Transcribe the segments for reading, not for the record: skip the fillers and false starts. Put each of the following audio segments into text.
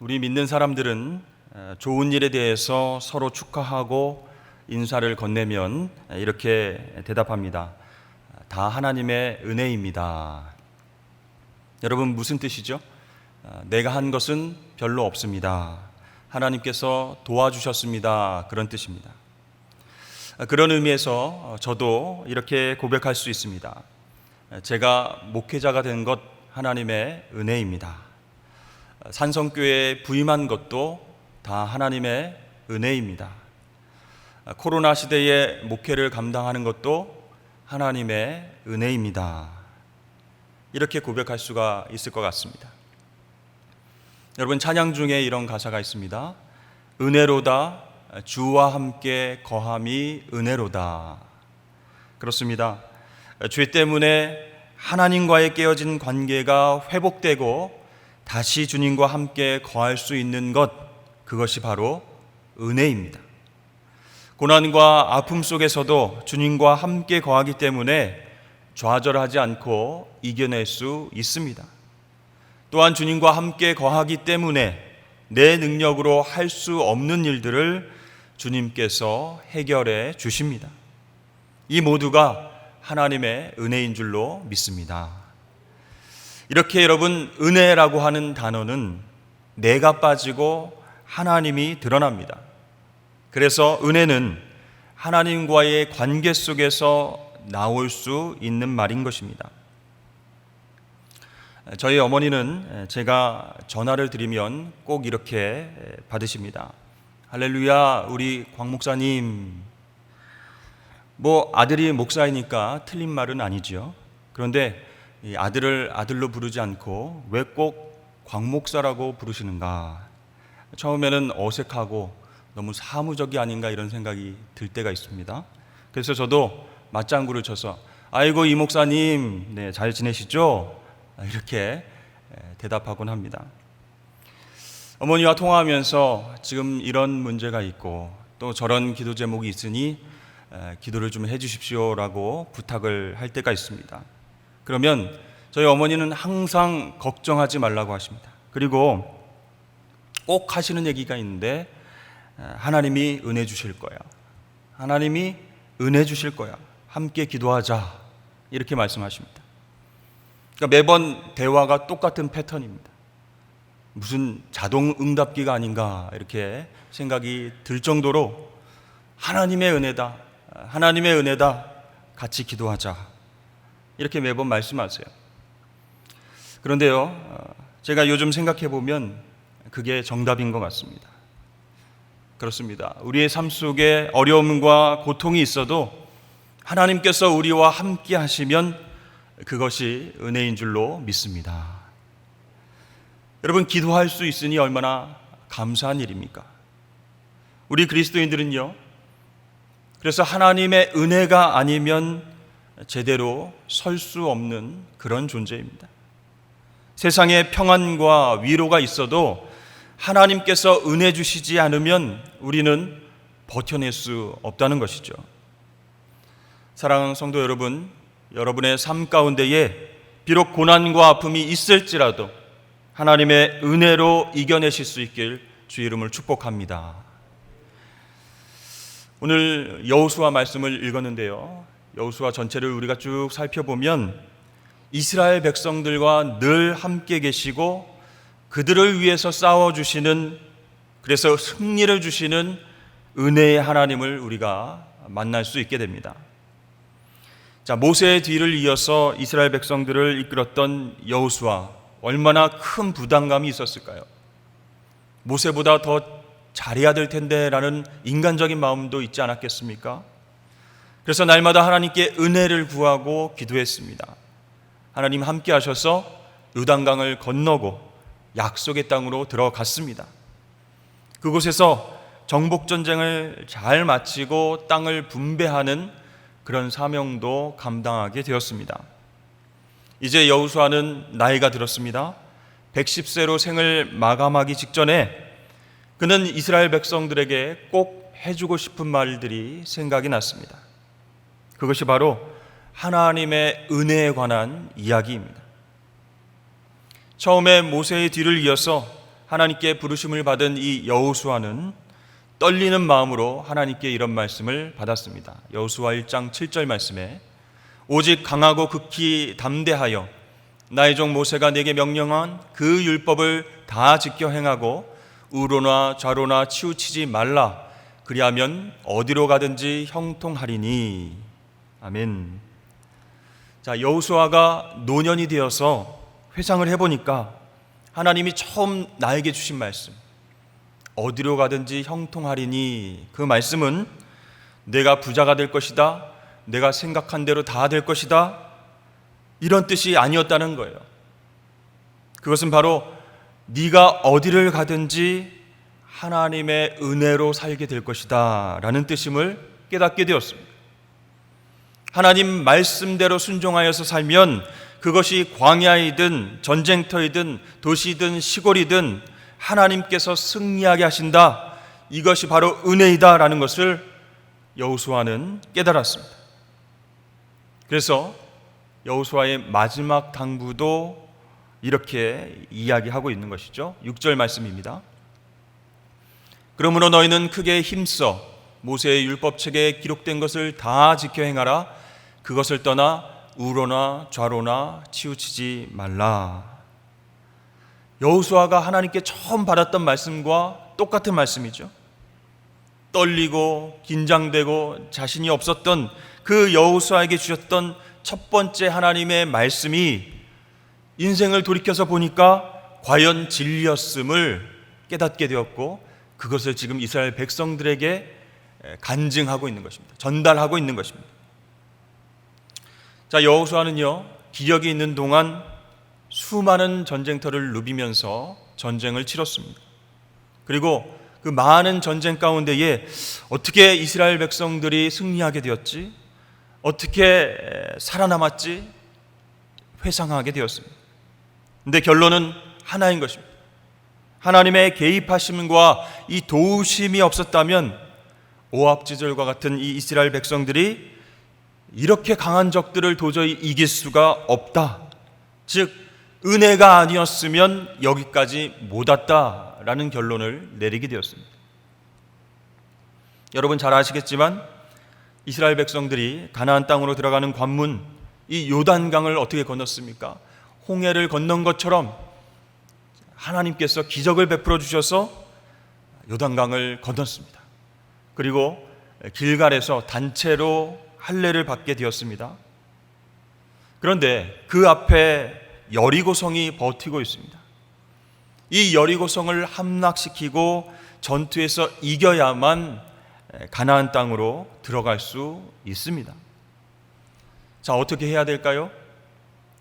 우리 믿는 사람들은 좋은 일에 대해서 서로 축하하고 인사를 건네면 이렇게 대답합니다. 다 하나님의 은혜입니다. 여러분, 무슨 뜻이죠? 내가 한 것은 별로 없습니다. 하나님께서 도와주셨습니다. 그런 뜻입니다. 그런 의미에서 저도 이렇게 고백할 수 있습니다. 제가 목회자가 된 것 하나님의 은혜입니다. 산성교회에 부임한 것도 다 하나님의 은혜입니다. 코로나 시대에 목회를 감당하는 것도 하나님의 은혜입니다. 이렇게 고백할 수가 있을 것 같습니다. 여러분, 찬양 중에 이런 가사가 있습니다. 은혜로다 주와 함께 거함이 은혜로다. 그렇습니다. 죄 때문에 하나님과의 깨어진 관계가 회복되고 다시 주님과 함께 거할 수 있는 것, 그것이 바로 은혜입니다. 고난과 아픔 속에서도 주님과 함께 거하기 때문에 좌절하지 않고 이겨낼 수 있습니다. 또한 주님과 함께 거하기 때문에 내 능력으로 할 수 없는 일들을 주님께서 해결해 주십니다. 이 모두가 하나님의 은혜인 줄로 믿습니다. 이렇게 여러분, 은혜라고 하는 단어는 내가 빠지고 하나님이 드러납니다. 그래서 은혜는 하나님과의 관계 속에서 나올 수 있는 말인 것입니다. 저희 어머니는 제가 전화를 드리면 꼭 이렇게 받으십니다. 할렐루야, 우리 광 목사님. 아들이 목사이니까 틀린 말은 아니죠. 그런데 이 아들을 아들로 부르지 않고 왜 꼭 광 목사라고 부르시는가? 처음에는 어색하고 너무 사무적이 아닌가 이런 생각이 들 때가 있습니다. 그래서 저도 맞장구를 쳐서 아이고 이 목사님, 네, 잘 지내시죠? 이렇게 대답하곤 합니다. 어머니와 통화하면서 지금 이런 문제가 있고 또 저런 기도 제목이 있으니 기도를 좀 해주십시오라고 부탁을 할 때가 있습니다. 그러면 저희 어머니는 항상 걱정하지 말라고 하십니다. 그리고 꼭 하시는 얘기가 있는데 하나님이 은혜 주실 거야. 하나님이 은혜 주실 거야. 함께 기도하자. 이렇게 말씀하십니다. 그러니까 매번 대화가 똑같은 패턴입니다. 무슨 자동 응답기가 아닌가 이렇게 생각이 들 정도로 하나님의 은혜다. 하나님의 은혜다. 같이 기도하자. 이렇게 매번 말씀하세요. 그런데요, 제가 요즘 생각해 보면 그게 정답인 것 같습니다. 그렇습니다. 우리의 삶 속에 어려움과 고통이 있어도 하나님께서 우리와 함께 하시면 그것이 은혜인 줄로 믿습니다. 여러분, 기도할 수 있으니 얼마나 감사한 일입니까? 우리 그리스도인들은요, 그래서 하나님의 은혜가 아니면 제대로 설 수 없는 그런 존재입니다. 세상에 평안과 위로가 있어도 하나님께서 은혜 주시지 않으면 우리는 버텨낼 수 없다는 것이죠. 사랑하는 성도 여러분, 여러분의 삶 가운데에 비록 고난과 아픔이 있을지라도 하나님의 은혜로 이겨내실 수 있길 주의 이름을 축복합니다. 오늘 여호수아 말씀을 읽었는데요, 여호수아 전체를 우리가 쭉 살펴보면 이스라엘 백성들과 늘 함께 계시고 그들을 위해서 싸워주시는, 그래서 승리를 주시는 은혜의 하나님을 우리가 만날 수 있게 됩니다. 자, 모세의 뒤를 이어서 이스라엘 백성들을 이끌었던 여호수아, 얼마나 큰 부담감이 있었을까요? 모세보다 더 잘해야 될 텐데 라는 인간적인 마음도 있지 않았겠습니까? 그래서 날마다 하나님께 은혜를 구하고 기도했습니다. 하나님 함께 하셔서 요단강을 건너고 약속의 땅으로 들어갔습니다. 그곳에서 정복전쟁을 잘 마치고 땅을 분배하는 그런 사명도 감당하게 되었습니다. 이제 여호수아는 나이가 들었습니다. 110세로 생을 마감하기 직전에 그는 이스라엘 백성들에게 꼭 해주고 싶은 말들이 생각이 났습니다. 그것이 바로 하나님의 은혜에 관한 이야기입니다. 처음에 모세의 뒤를 이어서 하나님께 부르심을 받은 이 여호수아는 떨리는 마음으로 하나님께 이런 말씀을 받았습니다. 여호수아 1장 7절 말씀에 오직 강하고 극히 담대하여 나의 종 모세가 내게 명령한 그 율법을 다 지켜 행하고 우로나 좌로나 치우치지 말라. 그리하면 어디로 가든지 형통하리니. 아멘. 자, 여호수아가 노년이 되어서 회상을 해보니까 하나님이 처음 나에게 주신 말씀, 어디로 가든지 형통하리니, 그 말씀은 내가 부자가 될 것이다, 내가 생각한 대로 다 될 것이다, 이런 뜻이 아니었다는 거예요. 그것은 바로 네가 어디를 가든지 하나님의 은혜로 살게 될 것이다 라는 뜻임을 깨닫게 되었습니다. 하나님 말씀대로 순종하여서 살면 그것이 광야이든 전쟁터이든 도시든 시골이든 하나님께서 승리하게 하신다, 이것이 바로 은혜이다 라는 것을 여호수아는 깨달았습니다. 그래서 여호수아의 마지막 당부도 이렇게 이야기하고 있는 것이죠. 6절 말씀입니다. 그러므로 너희는 크게 힘써 모세의 율법책에 기록된 것을 다 지켜 행하라. 그것을 떠나 우로나 좌로나 치우치지 말라. 여호수아가 하나님께 처음 받았던 말씀과 똑같은 말씀이죠. 떨리고 긴장되고 자신이 없었던 그 여호수아에게 주셨던 첫 번째 하나님의 말씀이 인생을 돌이켜서 보니까 과연 진리였음을 깨닫게 되었고, 그것을 지금 이스라엘 백성들에게 간증하고 있는 것입니다. 전달하고 있는 것입니다. 자, 여호수아는요, 기력이 있는 동안 수많은 전쟁터를 누비면서 전쟁을 치렀습니다. 그리고 그 많은 전쟁 가운데에 어떻게 이스라엘 백성들이 승리하게 되었지? 어떻게 살아남았지? 회상하게 되었습니다. 근데 결론은 하나인 것입니다. 하나님의 개입하심과 이 도우심이 없었다면 오합지졸과 같은 이 이스라엘 백성들이 이렇게 강한 적들을 도저히 이길 수가 없다. 즉 은혜가 아니었으면 여기까지 못 왔다라는 결론을 내리게 되었습니다. 여러분 잘 아시겠지만 이스라엘 백성들이 가나안 땅으로 들어가는 관문, 이 요단강을 어떻게 건넜습니까? 홍해를 건넌 것처럼 하나님께서 기적을 베풀어 주셔서 요단강을 건넜습니다. 그리고 길갈에서 단체로 할례를 받게 되었습니다. 그런데 그 앞에 여리고성이 버티고 있습니다. 이 여리고성을 함락시키고 전투에서 이겨야만 가나안 땅으로 들어갈 수 있습니다. 자, 어떻게 해야 될까요?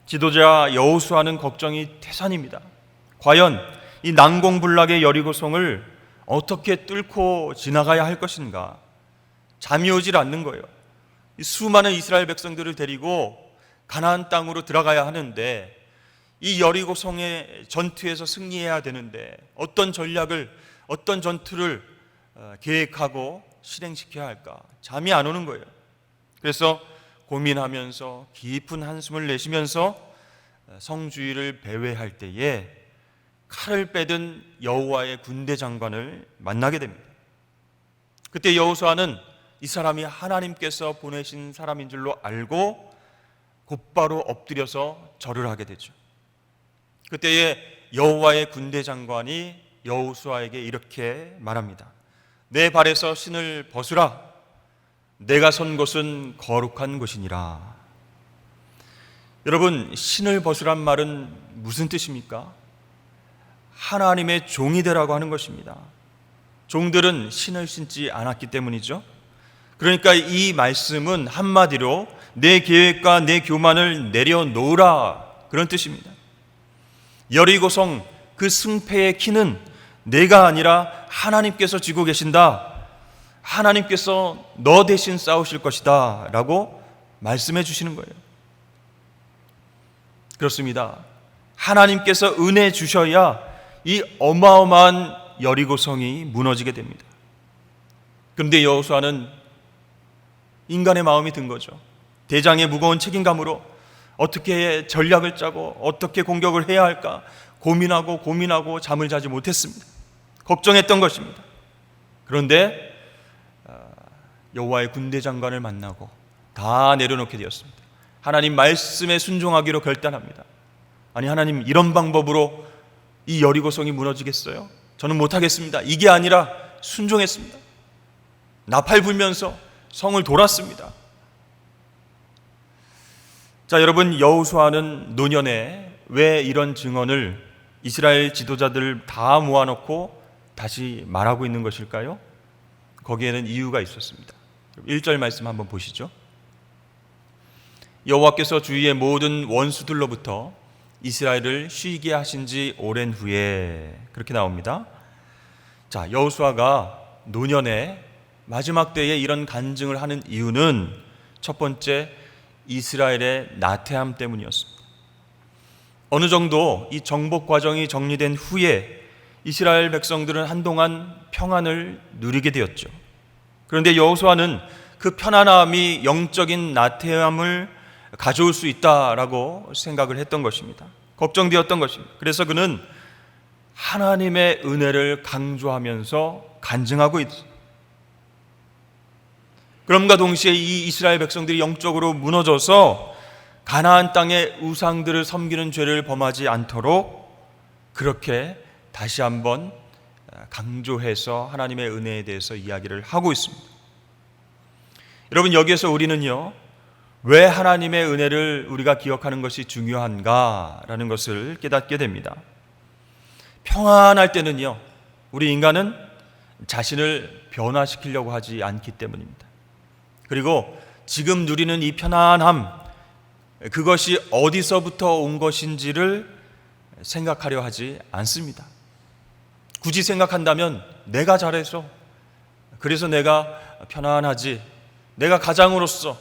지도자 여호수아는 걱정이 태산입니다. 과연 이 난공불락의 여리고성을 어떻게 뚫고 지나가야 할 것인가? 잠이 오질 않는 거예요. 수많은 이스라엘 백성들을 데리고 가나안 땅으로 들어가야 하는데, 이 여리고성의 전투에서 승리해야 되는데 어떤 전략을, 어떤 전투를 계획하고 실행시켜야 할까? 잠이 안 오는 거예요. 그래서 고민하면서 깊은 한숨을 내쉬면서 성주위를 배회할 때에 칼을 빼든 여호와의 군대 장관을 만나게 됩니다. 그때 여호수아는 이 사람이 하나님께서 보내신 사람인 줄로 알고 곧바로 엎드려서 절을 하게 되죠. 그때에 여호와의 군대 장관이 여호수아에게 이렇게 말합니다. 내 발에서 신을 벗으라. 내가 선 곳은 거룩한 곳이니라. 여러분, 신을 벗으란 말은 무슨 뜻입니까? 하나님의 종이 되라고 하는 것입니다. 종들은 신을 신지 않았기 때문이죠. 그러니까 이 말씀은 한마디로 내 계획과 내 교만을 내려놓으라, 그런 뜻입니다. 여리고성 그 승패의 키는 내가 아니라 하나님께서 쥐고 계신다. 하나님께서 너 대신 싸우실 것이다 라고 말씀해 주시는 거예요. 그렇습니다. 하나님께서 은혜 주셔야 이 어마어마한 여리고성이 무너지게 됩니다. 그런데 여호수아는 인간의 마음이 든 거죠. 대장의 무거운 책임감으로 어떻게 전략을 짜고 어떻게 공격을 해야 할까 고민하고 잠을 자지 못했습니다. 걱정했던 것입니다. 그런데 여호와의 군대 장관을 만나고 다 내려놓게 되었습니다. 하나님 말씀에 순종하기로 결단합니다. 아니, 하나님, 이런 방법으로 이 여리고성이 무너지겠어요? 저는 못하겠습니다. 이게 아니라 순종했습니다. 나팔 불면서 성을 돌았습니다. 자, 여러분, 여호수아는 노년에 왜 이런 증언을 이스라엘 지도자들 다 모아놓고 다시 말하고 있는 것일까요? 거기에는 이유가 있었습니다. 1절 말씀 한번 보시죠. 여호와께서 주위의 모든 원수들로부터 이스라엘을 쉬게 하신 지 오랜 후에, 그렇게 나옵니다. 자, 여호수아가 노년에 마지막 때에 이런 간증을 하는 이유는 첫 번째, 이스라엘의 나태함 때문이었습니다. 어느 정도 이 정복 과정이 정리된 후에 이스라엘 백성들은 한동안 평안을 누리게 되었죠. 그런데 여호수아는 그 편안함이 영적인 나태함을 가져올 수 있다라고 생각을 했던 것입니다. 걱정되었던 것입니다. 그래서 그는 하나님의 은혜를 강조하면서 간증하고 있습니다. 그럼과 동시에 이 이스라엘 백성들이 영적으로 무너져서 가나안 땅의 우상들을 섬기는 죄를 범하지 않도록 그렇게 다시 한번 강조해서 하나님의 은혜에 대해서 이야기를 하고 있습니다. 여러분, 여기에서 우리는요, 왜 하나님의 은혜를 우리가 기억하는 것이 중요한가라는 것을 깨닫게 됩니다. 평안할 때는요, 우리 인간은 자신을 변화시키려고 하지 않기 때문입니다. 그리고 지금 누리는 이 편안함, 그것이 어디서부터 온 것인지를 생각하려 하지 않습니다. 굳이 생각한다면 내가 잘해서, 그래서 내가 편안하지, 내가 가장으로서,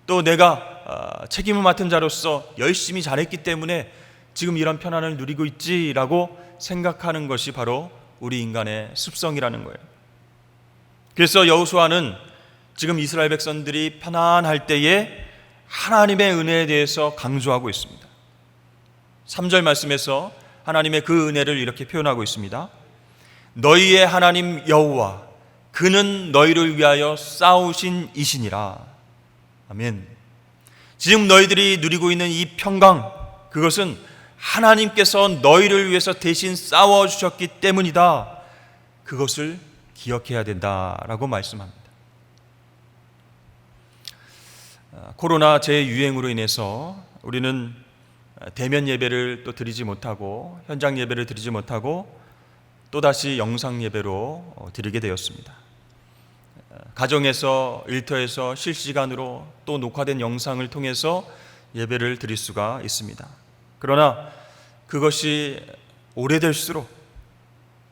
또 내가 책임을 맡은 자로서 열심히 잘했기 때문에 지금 이런 편안을 누리고 있지라고 생각하는 것이 바로 우리 인간의 습성이라는 거예요. 그래서 여호수아는 지금 이스라엘 백성들이 편안할 때에 하나님의 은혜에 대해서 강조하고 있습니다. 3절 말씀에서 하나님의 그 은혜를 이렇게 표현하고 있습니다. 너희의 하나님 여호와, 그는 너희를 위하여 싸우신 이시니라. 아멘. 지금 너희들이 누리고 있는 이 평강, 그것은 하나님께서 너희를 위해서 대신 싸워주셨기 때문이다. 그것을 기억해야 된다라고 말씀합니다. 코로나 재유행으로 인해서 우리는 대면 예배를 또 드리지 못하고, 현장 예배를 드리지 못하고 또다시 영상 예배로 드리게 되었습니다. 가정에서, 일터에서 실시간으로 또 녹화된 영상을 통해서 예배를 드릴 수가 있습니다. 그러나 그것이 오래될수록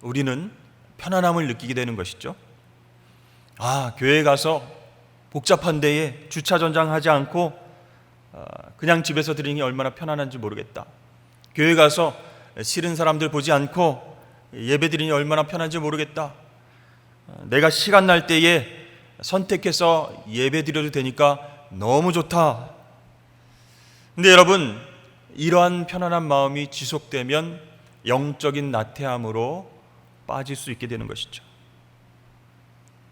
우리는 편안함을 느끼게 되는 것이죠. 교회에 가서 복잡한 데에 주차전장하지 않고 그냥 집에서 드리는 게 얼마나 편안한지 모르겠다. 교회 가서 싫은 사람들 보지 않고 예배 드리니 얼마나 편한지 모르겠다. 내가 시간 날 때에 선택해서 예배 드려도 되니까 너무 좋다. 근데 여러분, 이러한 편안한 마음이 지속되면 영적인 나태함으로 빠질 수 있게 되는 것이죠.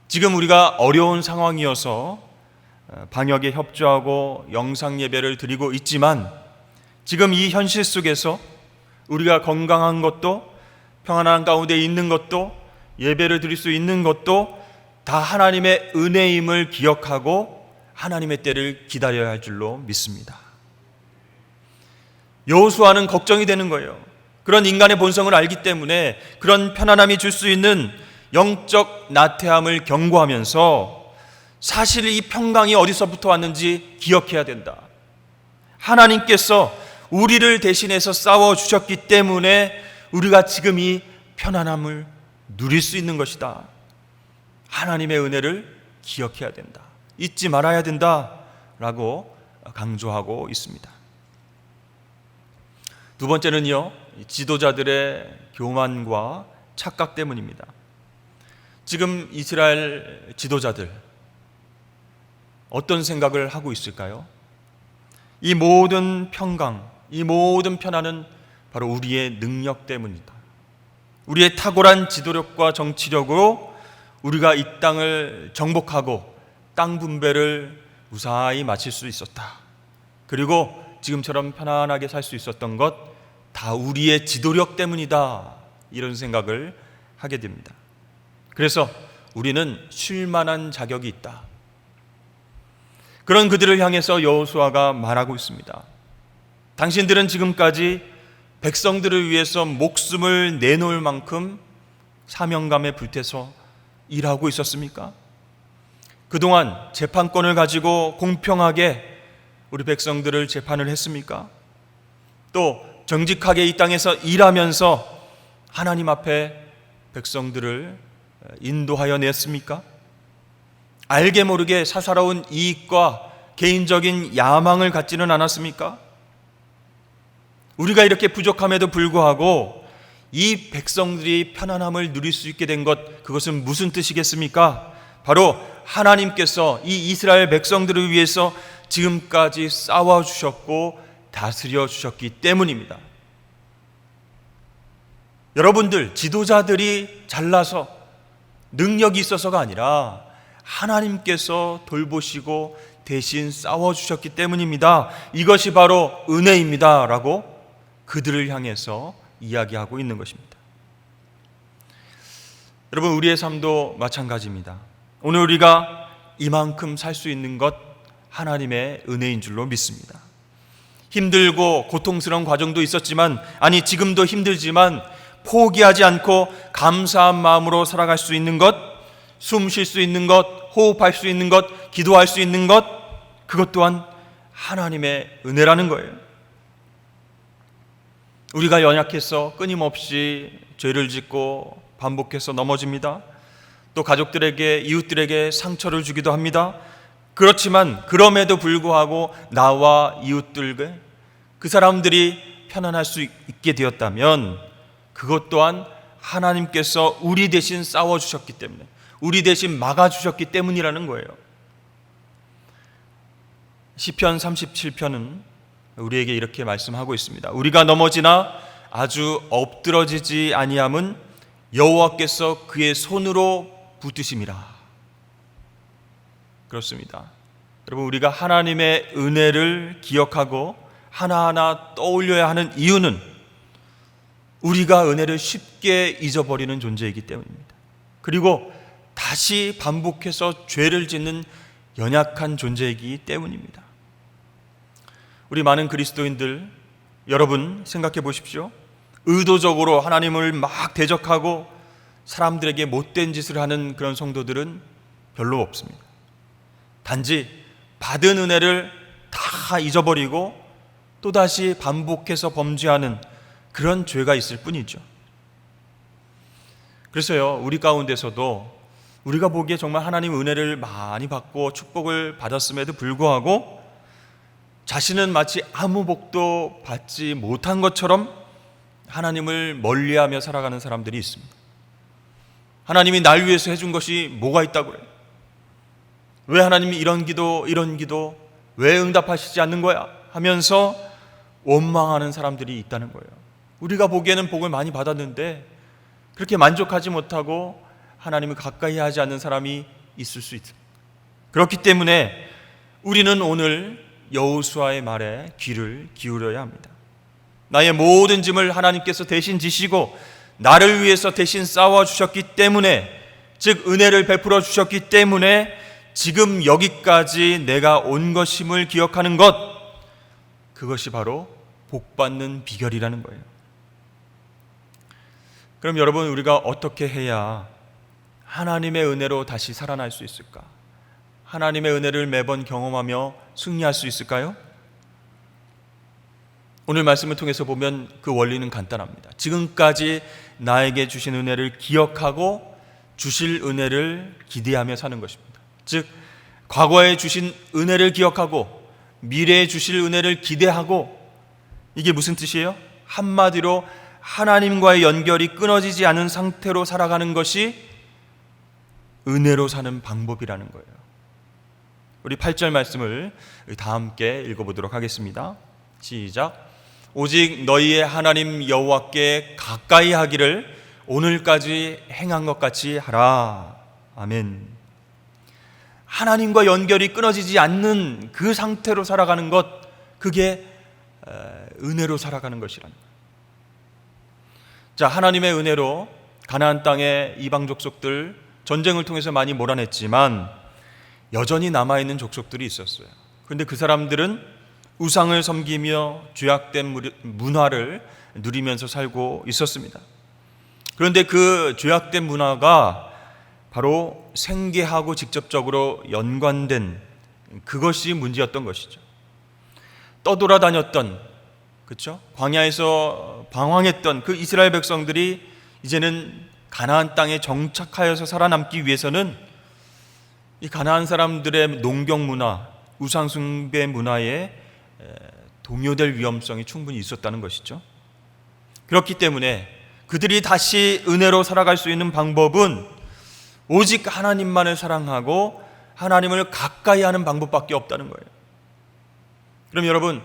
지금 우리가 어려운 상황이어서 방역에 협조하고 영상 예배를 드리고 있지만, 지금 이 현실 속에서 우리가 건강한 것도, 평안한 가운데 있는 것도, 예배를 드릴 수 있는 것도 다 하나님의 은혜임을 기억하고 하나님의 때를 기다려야 할 줄로 믿습니다. 여호수아는 걱정이 되는 거예요. 그런 인간의 본성을 알기 때문에 그런 편안함이 줄 수 있는 영적 나태함을 경고하면서 사실 이 평강이 어디서부터 왔는지 기억해야 된다. 하나님께서 우리를 대신해서 싸워주셨기 때문에 우리가 지금 이 편안함을 누릴 수 있는 것이다. 하나님의 은혜를 기억해야 된다. 잊지 말아야 된다라고 강조하고 있습니다. 두 번째는요, 지도자들의 교만과 착각 때문입니다. 지금 이스라엘 지도자들 어떤 생각을 하고 있을까요? 이 모든 평강, 이 모든 편안은 바로 우리의 능력 때문이다. 우리의 탁월한 지도력과 정치력으로 우리가 이 땅을 정복하고 땅 분배를 무사히 마칠 수 있었다. 그리고 지금처럼 편안하게 살 수 있었던 것 다 우리의 지도력 때문이다. 이런 생각을 하게 됩니다. 그래서 우리는 쉴 만한 자격이 있다. 그런 그들을 향해서 여호수아가 말하고 있습니다. 당신들은 지금까지 백성들을 위해서 목숨을 내놓을 만큼 사명감에 불태서 일하고 있었습니까? 그동안 재판권을 가지고 공평하게 우리 백성들을 재판을 했습니까? 또 정직하게 이 땅에서 일하면서 하나님 앞에 백성들을 인도하여 냈습니까? 알게 모르게 사사로운 이익과 개인적인 야망을 갖지는 않았습니까? 우리가 이렇게 부족함에도 불구하고 이 백성들이 편안함을 누릴 수 있게 된 것, 그것은 무슨 뜻이겠습니까? 바로 하나님께서 이 이스라엘 백성들을 위해서 지금까지 싸워주셨고 다스려 주셨기 때문입니다. 여러분들, 지도자들이 잘나서 능력이 있어서가 아니라 하나님께서 돌보시고 대신 싸워주셨기 때문입니다. 이것이 바로 은혜입니다 라고 그들을 향해서 이야기하고 있는 것입니다. 여러분, 우리의 삶도 마찬가지입니다. 오늘 우리가 이만큼 살 수 있는 것 하나님의 은혜인 줄로 믿습니다. 힘들고 고통스러운 과정도 있었지만, 아니 지금도 힘들지만 포기하지 않고 감사한 마음으로 살아갈 수 있는 것, 숨 쉴 수 있는 것, 호흡할 수 있는 것, 기도할 수 있는 것, 그것 또한 하나님의 은혜라는 거예요. 우리가 연약해서 끊임없이 죄를 짓고 반복해서 넘어집니다. 또 가족들에게, 이웃들에게 상처를 주기도 합니다. 그렇지만 그럼에도 불구하고 나와 이웃들과 그 사람들이 편안할 수 있게 되었다면 그것 또한 하나님께서 우리 대신 싸워주셨기 때문에, 우리 대신 막아주셨기 때문이라는 거예요. 시편 37편은 우리에게 이렇게 말씀하고 있습니다. 우리가 넘어지나 아주 엎드러지지 아니함은 여호와께서 그의 손으로 붙드심이라. 그렇습니다. 여러분, 우리가 하나님의 은혜를 기억하고 하나하나 떠올려야 하는 이유는 우리가 은혜를 쉽게 잊어버리는 존재이기 때문입니다. 그리고 다시 반복해서 죄를 짓는 연약한 존재이기 때문입니다. 우리 많은 그리스도인들, 여러분 생각해 보십시오. 의도적으로 하나님을 막 대적하고 사람들에게 못된 짓을 하는 그런 성도들은 별로 없습니다. 단지 받은 은혜를 다 잊어버리고 또다시 반복해서 범죄하는 그런 죄가 있을 뿐이죠. 그래서요, 우리 가운데서도 우리가 보기에 정말 하나님 은혜를 많이 받고 축복을 받았음에도 불구하고 자신은 마치 아무 복도 받지 못한 것처럼 하나님을 멀리하며 살아가는 사람들이 있습니다. 하나님이 날 위해서 해준 것이 뭐가 있다고 그래? 왜 하나님이 이런 기도 왜 응답하시지 않는 거야? 하면서 원망하는 사람들이 있다는 거예요. 우리가 보기에는 복을 많이 받았는데 그렇게 만족하지 못하고 하나님을 가까이 하지 않는 사람이 있을 수 있다. 그렇기 때문에 우리는 오늘 여호수아의 말에 귀를 기울여야 합니다. 나의 모든 짐을 하나님께서 대신 지시고 나를 위해서 대신 싸워주셨기 때문에, 즉 은혜를 베풀어 주셨기 때문에 지금 여기까지 내가 온 것임을 기억하는 것, 그것이 바로 복받는 비결이라는 거예요. 그럼 여러분, 우리가 어떻게 해야 하나님의 은혜로 다시 살아날 수 있을까? 하나님의 은혜를 매번 경험하며 승리할 수 있을까요? 오늘 말씀을 통해서 보면 그 원리는 간단합니다. 지금까지 나에게 주신 은혜를 기억하고 주실 은혜를 기대하며 사는 것입니다. 즉, 과거에 주신 은혜를 기억하고 미래에 주실 은혜를 기대하고, 이게 무슨 뜻이에요? 한마디로 하나님과의 연결이 끊어지지 않은 상태로 살아가는 것이 은혜로 사는 방법이라는 거예요. 우리 8절 말씀을 다 함께 읽어보도록 하겠습니다. 시작. 오직 너희의 하나님 여호와께 가까이 하기를 오늘까지 행한 것 같이 하라. 아멘. 하나님과 연결이 끊어지지 않는 그 상태로 살아가는 것, 그게 은혜로 살아가는 것이란. 자, 하나님의 은혜로 가나안 땅의 이방 족속들 전쟁을 통해서 많이 몰아냈지만 여전히 남아있는 족속들이 있었어요. 그런데 그 사람들은 우상을 섬기며 죄악된 문화를 누리면서 살고 있었습니다. 그런데 그 죄악된 문화가 바로 생계하고 직접적으로 연관된 그것이 문제였던 것이죠. 떠돌아다녔던, 그렇죠? 광야에서 방황했던 그 이스라엘 백성들이 이제는 가나안 땅에 정착하여서 살아남기 위해서는 이 가나안 사람들의 농경 문화, 우상 숭배 문화에 동요될 위험성이 충분히 있었다는 것이죠. 그렇기 때문에 그들이 다시 은혜로 살아갈 수 있는 방법은 오직 하나님만을 사랑하고 하나님을 가까이 하는 방법밖에 없다는 거예요. 그럼 여러분,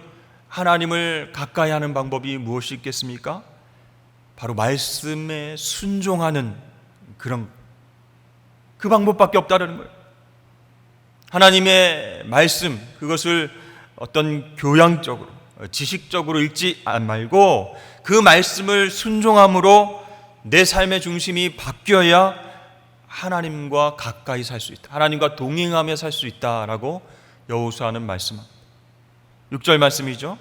하나님을 가까이 하는 방법이 무엇이 있겠습니까? 바로 말씀에 순종하는 그 방법밖에 없다는 거예요. 하나님의 말씀, 그것을 어떤 교양적으로, 지식적으로 읽지 말고 그 말씀을 순종함으로 내 삶의 중심이 바뀌어야 하나님과 가까이 살 수 있다, 하나님과 동행하며 살 수 있다라고 여호수아는 말씀합니다. 6절 말씀이죠.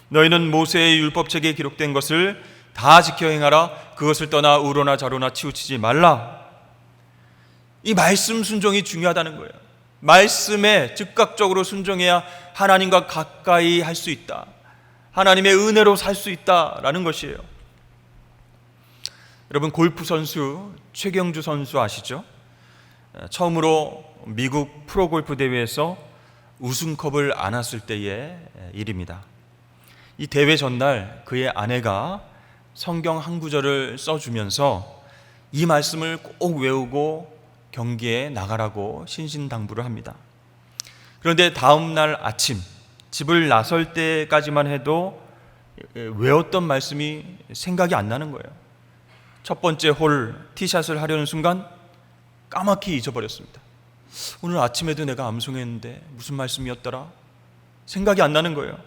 너희는 모세의 율법책에 기록된 것을 다 지켜 행하라. 그것을 떠나 우로나 좌로나 치우치지 말라. 이 말씀 순종이 중요하다는 거예요. 말씀에 즉각적으로 순종해야 하나님과 가까이 할 수 있다, 하나님의 은혜로 살 수 있다라는 것이에요. 여러분, 골프 선수 최경주 선수 아시죠? 처음으로 미국 프로골프 대회에서 우승컵을 안았을 때의 일입니다. 이 대회 전날 그의 아내가 성경 한 구절을 써주면서 이 말씀을 꼭 외우고 경기에 나가라고 신신당부를 합니다. 그런데 다음 날 아침 집을 나설 때까지만 해도 외웠던 말씀이 생각이 안 나는 거예요. 첫 번째 홀 티샷을 하려는 순간 까맣게 잊어버렸습니다. 오늘 아침에도 내가 암송했는데 무슨 말씀이었더라? 생각이 안 나는 거예요.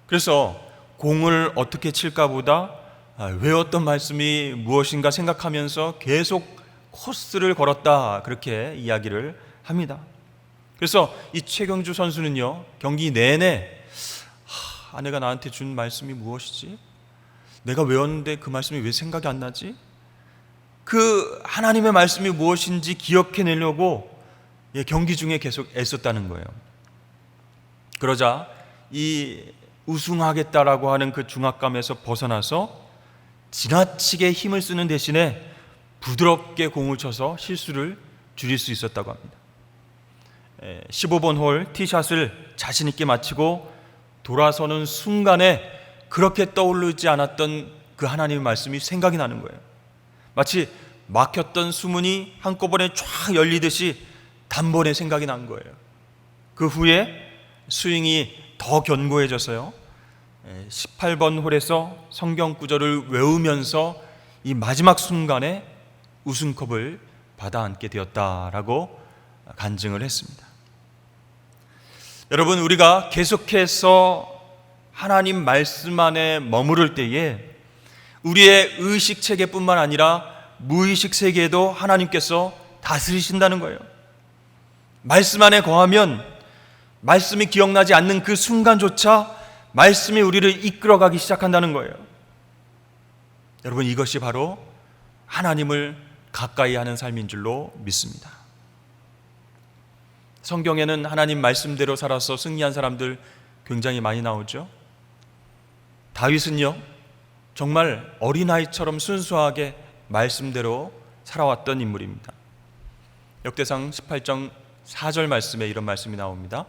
그래서 공을 어떻게 칠까 보다 외웠던 말씀이 무엇인가 생각하면서 계속 코스를 걸었다, 그렇게 이야기를 합니다. 그래서 이 최경주 선수는요, 경기 내내 아내가 나한테 준 말씀이 무엇이지? 내가 외웠는데 그 말씀이 왜 생각이 안 나지? 그 하나님의 말씀이 무엇인지 기억해내려고 경기 중에 계속 애썼다는 거예요. 그러자 이 우승하겠다라고 하는 그 중압감에서 벗어나서 지나치게 힘을 쓰는 대신에 부드럽게 공을 쳐서 실수를 줄일 수 있었다고 합니다. 15번 홀 티샷을 자신 있게 마치고 돌아서는 순간에 그렇게 떠오르지 않았던 그 하나님의 말씀이 생각이 나는 거예요. 마치 막혔던 수문이 한꺼번에 쫙 열리듯이 단번에 생각이 난 거예요. 그 후에 스윙이 더 견고해져서요, 18번 홀에서 성경 구절을 외우면서 이 마지막 순간에 우승컵을 받아 안게 되었다라고 간증을 했습니다. 여러분, 우리가 계속해서 하나님 말씀 안에 머무를 때에 우리의 의식 체계뿐만 아니라 무의식 세계에도 하나님께서 다스리신다는 거예요. 말씀 안에 거하면 말씀이 기억나지 않는 그 순간조차 말씀이 우리를 이끌어가기 시작한다는 거예요. 여러분, 이것이 바로 하나님을 가까이 하는 삶인 줄로 믿습니다. 성경에는 하나님 말씀대로 살아서 승리한 사람들 굉장히 많이 나오죠. 다윗은요, 정말 어린아이처럼 순수하게 말씀대로 살아왔던 인물입니다. 역대상 18장 4절 말씀에 이런 말씀이 나옵니다.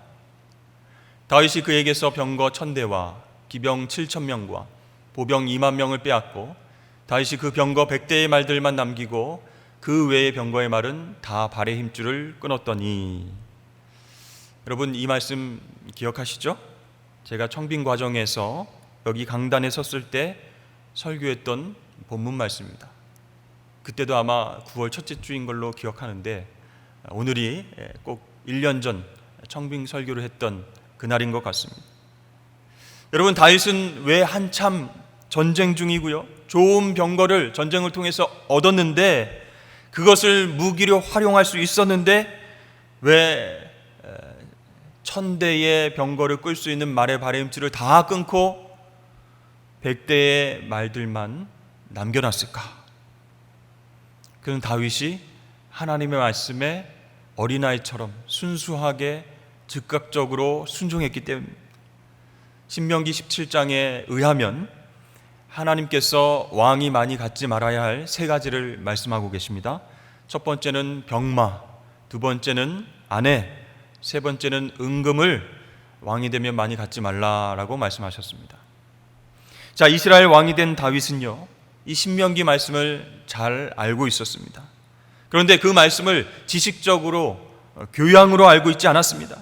다윗이 그에게서 병거 1000대와 기병 7000명과 보병 2만 명을 빼앗고 다윗이 그 병거 100대의 말들만 남기고 그 외의 병거의 말은 다 발의 힘줄을 끊었더니. 여러분, 이 말씀 기억하시죠? 제가 청빙 과정에서 여기 강단에 섰을 때 설교했던 본문 말씀입니다. 그때도 아마 9월 첫째 주인 걸로 기억하는데 오늘이 꼭 1년 전 청빙 설교를 했던 그날인 것 같습니다. 여러분, 다윗은 왜 한참 전쟁 중이고요, 좋은 병거를 전쟁을 통해서 얻었는데, 그것을 무기로 활용할 수 있었는데 왜 1000대의 병거를 끌 수 있는 말의 발해임줄을 다 끊고 100대의 말들만 남겨놨을까? 그는 다윗이 하나님의 말씀에 어린아이처럼 순수하게 즉각적으로 순종했기 때문입니다. 신명기 17장에 의하면 하나님께서 왕이 많이 갖지 말아야 할 3가지를 말씀하고 계십니다. 첫 번째는 병마, 두 번째는 아내, 세 번째는 은금을 왕이 되면 많이 갖지 말라라고 말씀하셨습니다. 자, 이스라엘 왕이 된 다윗은요, 이 신명기 말씀을 잘 알고 있었습니다. 그런데 그 말씀을 지식적으로 교양으로 알고 있지 않았습니다.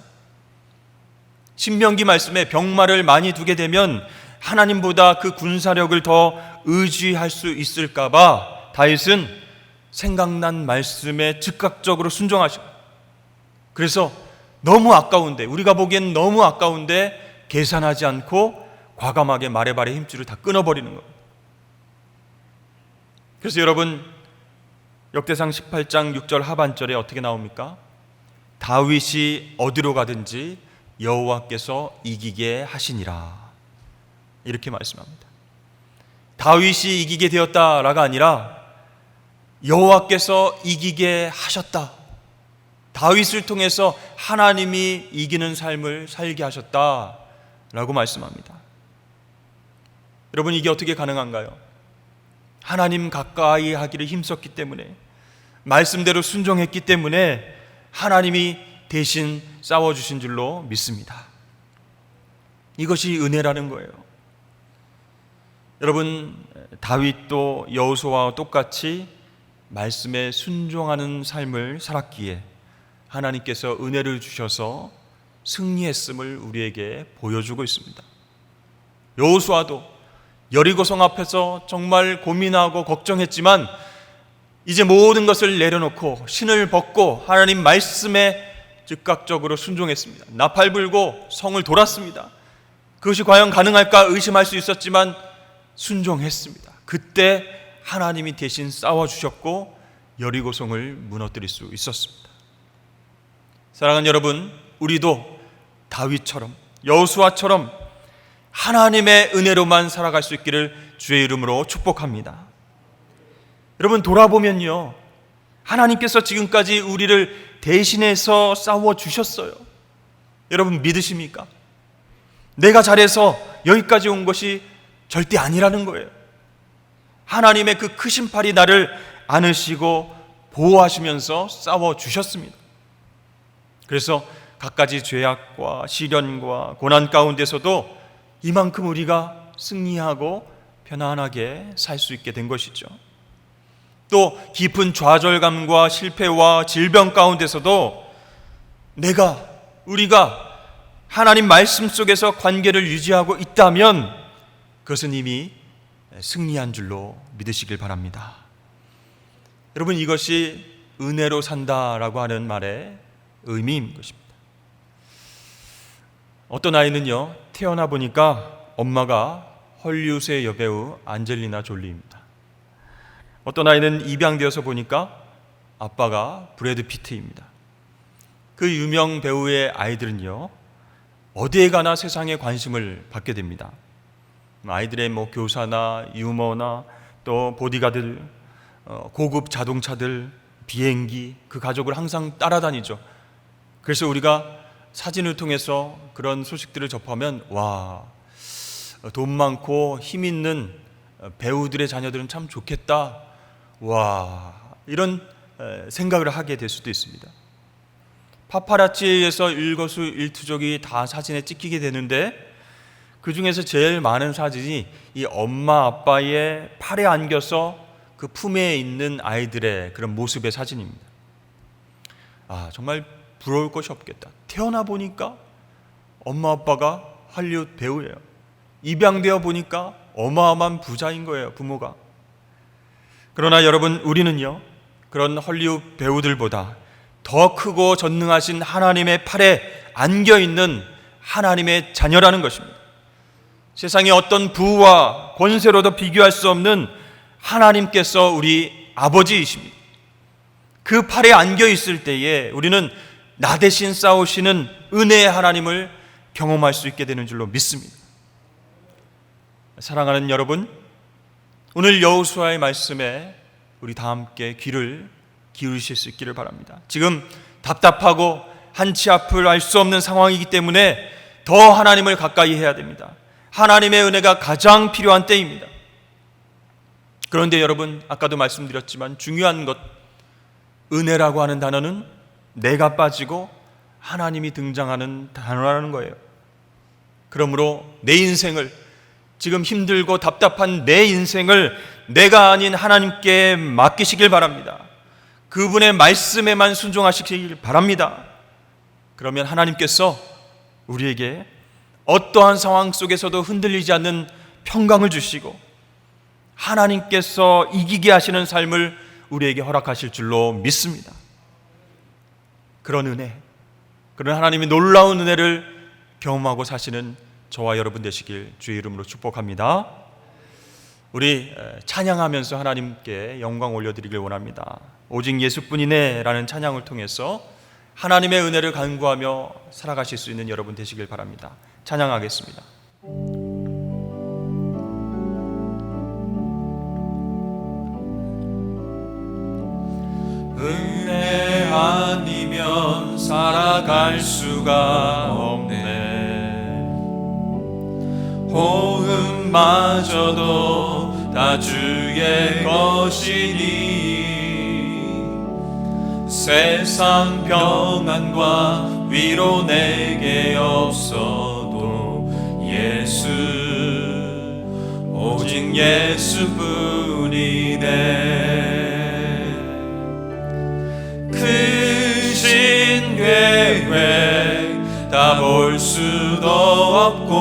신명기 말씀에 병마를 많이 두게 되면 하나님보다 그 군사력을 더 의지할 수 있을까 봐 다윗은 생각난 말씀에 즉각적으로 순종하시고, 그래서 너무 아까운데, 우리가 보기엔 너무 아까운데 계산하지 않고 과감하게 말의 발의 힘줄을 다 끊어버리는 겁니다. 그래서 여러분, 역대상 18장 6절 하반절에 어떻게 나옵니까? 다윗이 어디로 가든지 여호와께서 이기게 하시니라, 이렇게 말씀합니다. 다윗이 이기게 되었다라가 아니라 여호와께서 이기게 하셨다, 다윗을 통해서 하나님이 이기는 삶을 살게 하셨다라고 말씀합니다. 여러분, 이게 어떻게 가능한가요? 하나님 가까이 하기를 힘썼기 때문에, 말씀대로 순종했기 때문에 하나님이 대신 싸워주신 줄로 믿습니다. 이것이 은혜라는 거예요. 여러분, 다윗도 여호수아와 똑같이 말씀에 순종하는 삶을 살았기에 하나님께서 은혜를 주셔서 승리했음을 우리에게 보여주고 있습니다. 여호수아도 여리고성 앞에서 정말 고민하고 걱정했지만 이제 모든 것을 내려놓고 신을 벗고 하나님 말씀에 즉각적으로 순종했습니다. 나팔 불고 성을 돌았습니다. 그것이 과연 가능할까 의심할 수 있었지만 순종했습니다. 그때 하나님이 대신 싸워주셨고 여리고성을 무너뜨릴 수 있었습니다. 사랑하는 여러분, 우리도 다윗처럼 여호수아처럼 하나님의 은혜로만 살아갈 수 있기를 주의 이름으로 축복합니다. 여러분, 돌아보면요, 하나님께서 지금까지 우리를 대신해서 싸워주셨어요. 여러분, 믿으십니까? 내가 잘해서 여기까지 온 것이 절대 아니라는 거예요. 하나님의 그 크신 팔이 나를 안으시고 보호하시면서 싸워주셨습니다. 그래서 갖가지 죄악과 시련과 고난 가운데서도 이만큼 우리가 승리하고 편안하게 살 수 있게 된 것이죠. 또 깊은 좌절감과 실패와 질병 가운데서도 우리가 하나님 말씀 속에서 관계를 유지하고 있다면 그것은 이미 승리한 줄로 믿으시길 바랍니다. 여러분, 이것이 은혜로 산다라고 하는 말의 의미인 것입니다. 어떤 아이는요, 태어나 보니까 엄마가 헐리우드의 여배우 안젤리나 졸리입니다. 어떤 아이는 입양되어서 보니까 아빠가 브래드 피트입니다. 그 유명 배우의 아이들은요, 어디에 가나 세상에 관심을 받게 됩니다. 아이들의 교사나 유머나 또 보디가들, 고급 자동차들, 비행기, 그 가족을 항상 따라다니죠. 그래서 우리가 사진을 통해서 그런 소식들을 접하면 와, 돈 많고 힘 있는 배우들의 자녀들은 참 좋겠다, 와, 이런 생각을 하게 될 수도 있습니다. 파파라치에 의해서 일거수일투족이 다 사진에 찍히게 되는데 그 중에서 제일 많은 사진이 이 엄마 아빠의 팔에 안겨서 그 품에 있는 아이들의 그런 모습의 사진입니다. 아, 정말 부러울 것이 없겠다. 태어나 보니까 엄마 아빠가 할리우드 배우예요. 입양되어 보니까 어마어마한 부자인 거예요, 부모가. 그러나 여러분, 우리는요, 그런 헐리우드 배우들보다 더 크고 전능하신 하나님의 팔에 안겨있는 하나님의 자녀라는 것입니다. 세상의 어떤 부와 권세로도 비교할 수 없는 하나님께서 우리 아버지이십니다. 그 팔에 안겨있을 때에 우리는 나 대신 싸우시는 은혜의 하나님을 경험할 수 있게 되는 줄로 믿습니다. 사랑하는 여러분, 오늘 여호수아의 말씀에 우리 다 함께 귀를 기울이실 수 있기를 바랍니다. 지금 답답하고 한치 앞을 알 수 없는 상황이기 때문에 더 하나님을 가까이 해야 됩니다. 하나님의 은혜가 가장 필요한 때입니다. 그런데 여러분, 아까도 말씀드렸지만 중요한 것, 은혜라고 하는 단어는 내가 빠지고 하나님이 등장하는 단어라는 거예요. 그러므로 내 인생을, 지금 힘들고 답답한 내 인생을 내가 아닌 하나님께 맡기시길 바랍니다. 그분의 말씀에만 순종하시길 바랍니다. 그러면 하나님께서 우리에게 어떠한 상황 속에서도 흔들리지 않는 평강을 주시고 하나님께서 이기게 하시는 삶을 우리에게 허락하실 줄로 믿습니다. 그런 은혜, 그런 하나님의 놀라운 은혜를 경험하고 사시는 저와 여러분 되시길 주의 이름으로 축복합니다. 우리 찬양하면서 하나님께 영광 올려드리길 원합니다. 오직 예수뿐이네 라는 찬양을 통해서 하나님의 은혜를 간구하며 살아가실 수 있는 여러분 되시길 바랍니다. 찬양하겠습니다. 은혜 아니면 살아갈 수가 없네. 호흡마저도 다 주의 것이니 세상 평안과 위로 내게 없어도 예수, 오직 예수뿐이네. 크신 계획 다 볼 수도 없고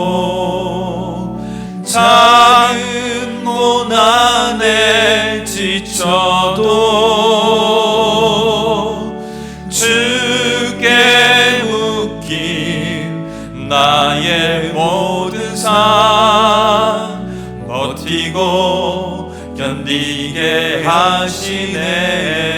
작은 고난에 지쳐도 주께 묶인 나의 모든 삶 버티고 견디게 하시네.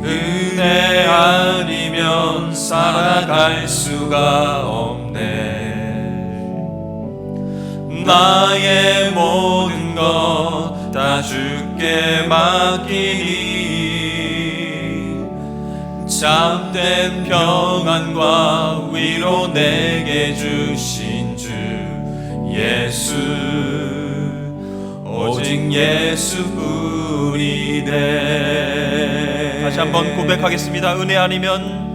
은혜 아니면 살아갈 수가 없네. 나의 모든 것 다 주께 맡기니 참된 평안과 위로 내게 주신 주 예수, 오직 예수뿐이네. 다시 한번 고백하겠습니다. 은혜 아니면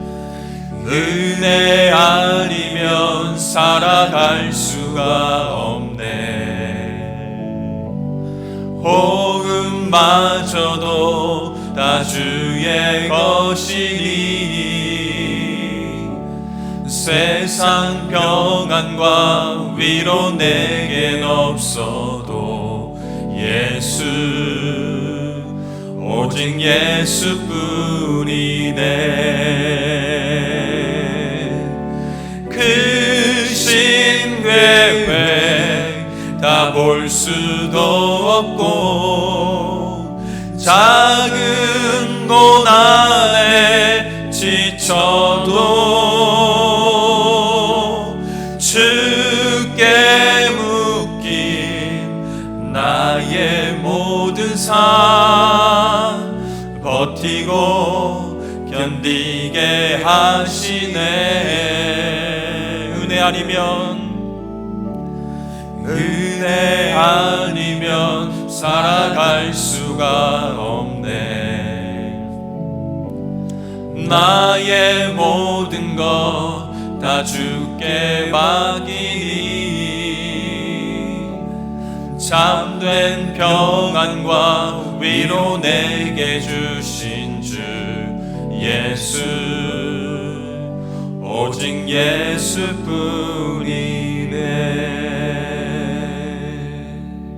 살아갈 수가 없네. 호흡마저도 다 주의 것이니 세상 평안과 위로 내겐 없어도 예수, 오직 예수뿐이네. 크신 계획 다 볼 수도 없고 작은 고난에 지쳐도 주께 묶인 나의 모든 삶 버티고 견디게 하시네. 은혜 아니면 살아갈 수가 없네. 나의 모든 것 다 주께 맡기니 참된 평안과 위로 내게 주신 주 예수, 오직 예수뿐이네.